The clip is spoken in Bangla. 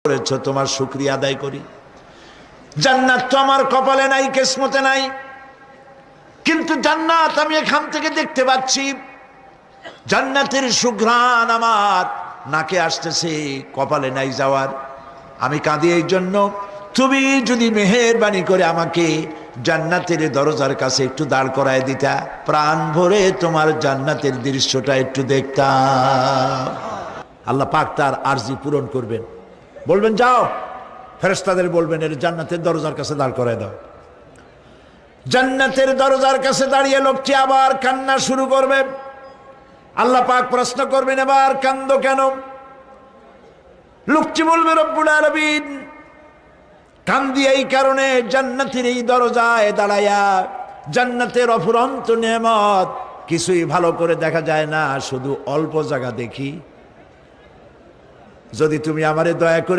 করেছো তোমার শুকরিয়া আদায় করি। জান্নাত তো আমার কপালে নাই, কিসমতে নাই, কিন্তু জান্নাত আমি এখান থেকে দেখতে পাচ্ছি। জান্নাতের সুঘ্রাণ আমার নাকে আসতেছে, কপালে নাই যাওয়ার। আমি কাঁদি এই জন্য, তুমি যদি মেহেরবানি করে আমাকে জান্নাতের দরজার কাছে একটু দাঁড় করায় দিতা, প্রাণ ভরে তোমার জান্নাতের দৃশ্যটা একটু দেখতাম। আল্লাহ পাক তার আরজি পূরণ করবেন, বলবেন যাও ফেরেশতাদের বলবেন এর জান্নাতের দরজার কাছে দাঁড় করায় দাও। জান্নাতের দরজার কাছে দাঁড়িয়ে লোকটি আবার কান্না শুরু করবে। আল্লাহ পাক প্রশ্ন করবেন, এবার কান্দো কেন? লোকটি বলবে, রব্বুল আলামিন কান্দি এই কারণে, জান্নাতের এই দরজায় দাঁড়ায়া জান্নাতের অফুরন্ত নেয়ামত কিছুই ভালো করে দেখা যায় না, শুধু অল্প জায়গা দেখি। যদি তুমি আমারে দয়া করে